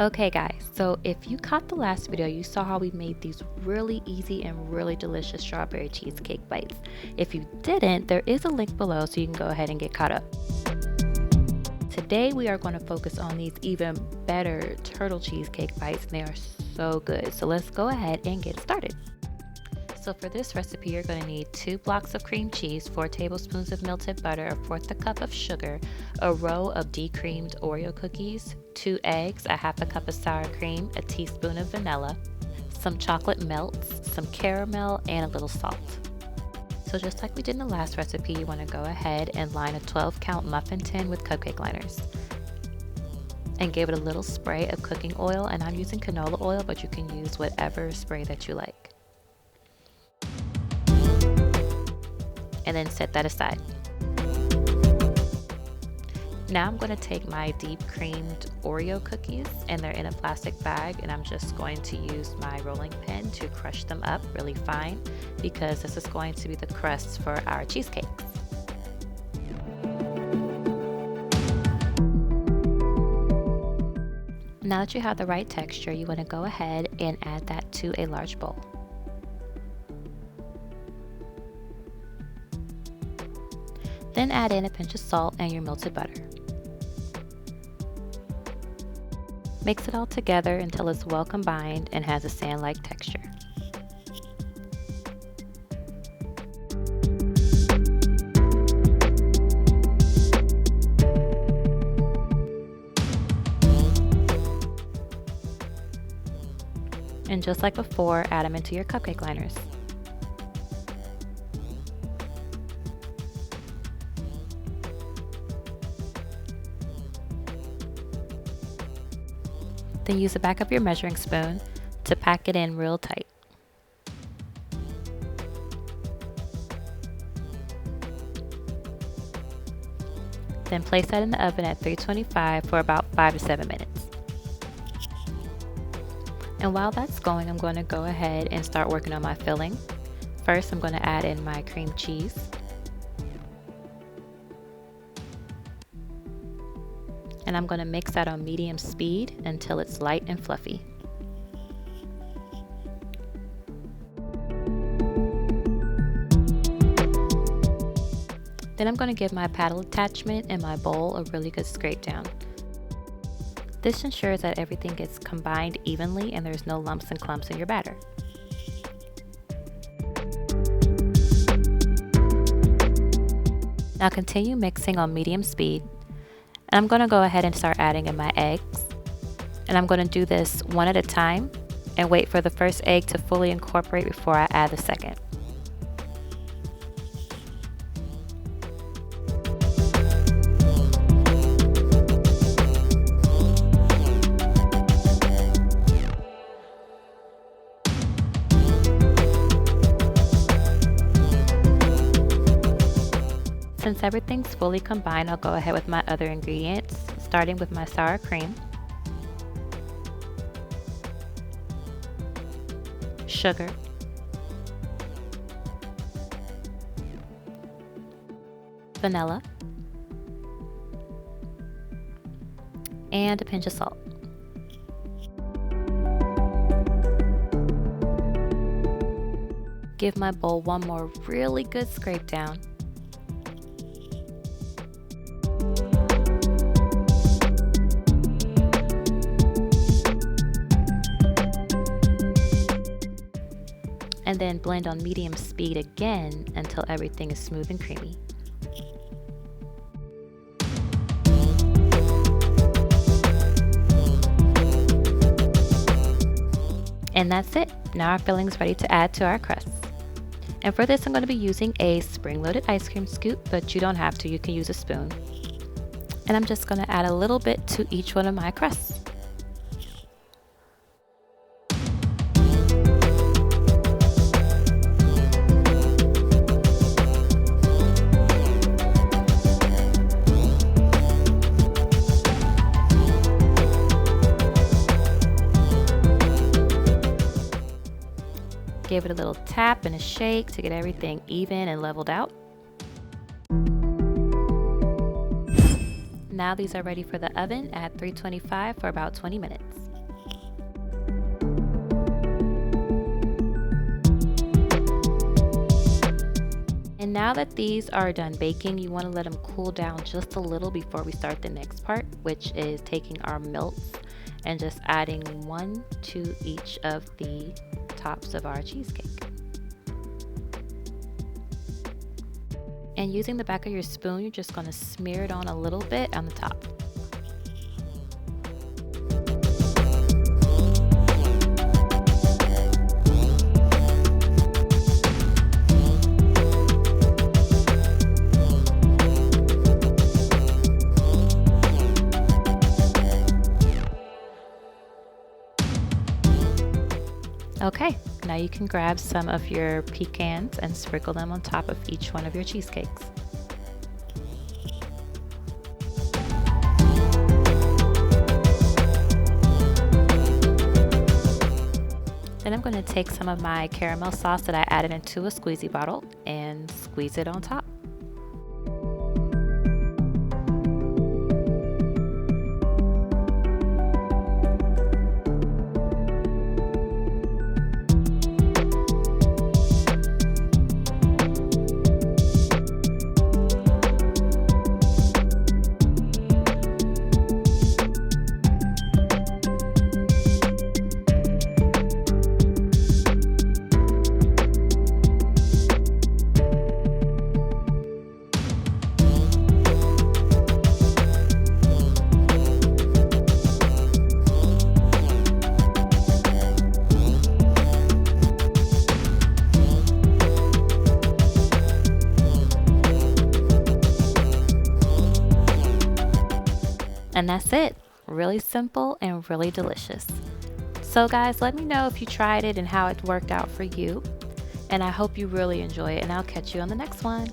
Okay guys, so if you caught the last video, you saw how we made these really easy and really delicious strawberry cheesecake bites. If you didn't, there is a link below so you can go ahead and get caught up. Today we are going to focus on these even better turtle cheesecake bites, and they are so good. So let's go ahead and get started. So for this recipe, you're going to need 2 blocks of cream cheese, 4 tablespoons of melted butter, a 1/4 cup of sugar, a row of decreamed Oreo cookies, 2 eggs, a 1/2 cup of sour cream, a teaspoon of vanilla, some chocolate melts, some caramel, and a little salt. So just like we did in the last recipe, you want to go ahead and line a 12-count muffin tin with cupcake liners. And give it a little spray of cooking oil, and I'm using canola oil, but you can use whatever spray that you like. And then set that aside. Now I'm going to take my deep creamed Oreo cookies, and they're in a plastic bag, and I'm just going to use my rolling pin to crush them up really fine because this is going to be the crust for our cheesecakes. Now that you have the right texture, you want to go ahead and add that to a large bowl. Then add in a pinch of salt and your melted butter. Mix it all together until it's well combined and has a sand-like texture. And just like before, add them into your cupcake liners. Then use the back of your measuring spoon to pack it in real tight. Then place that in the oven at 325 for about 5 to 7 minutes. And while that's going, I'm going to go ahead and start working on my filling. First, I'm going to add in my cream cheese. And I'm going to mix that on medium speed until it's light and fluffy. Then I'm going to give my paddle attachment and my bowl a really good scrape down. This ensures that everything gets combined evenly and there's no lumps and clumps in your batter. Now continue mixing on medium speed. And I'm going to go ahead and start adding in my eggs. And I'm going to do this one at a time and wait for the first egg to fully incorporate before I add the second. Since everything's fully combined, I'll go ahead with my other ingredients, starting with my sour cream, sugar, vanilla, and a pinch of salt. Give my bowl one more really good scrape down. And then blend on medium speed again until everything is smooth and creamy. And that's it. Now our filling is ready to add to our crust. And for this, I'm going to be using a spring-loaded ice cream scoop, but you don't have to, you can use a spoon. And I'm just going to add a little bit to each one of my crusts. Give it a little tap and a shake to get everything even and leveled out. Now these are ready for the oven at 325 for about 20 minutes. And now that these are done baking, you want to let them cool down just a little before we start the next part, which is taking our melts and just adding one to each of the tops of our cheesecake. And using the back of your spoon, you're just going to smear it on a little bit on the top. Okay, now you can grab some of your pecans and sprinkle them on top of each one of your cheesecakes. Then I'm going to take some of my caramel sauce that I added into a squeezy bottle and squeeze it on top. And that's it. Really simple and really delicious. So guys, let me know if you tried it and how it worked out for you. And I hope you really enjoy it, and I'll catch you on the next one.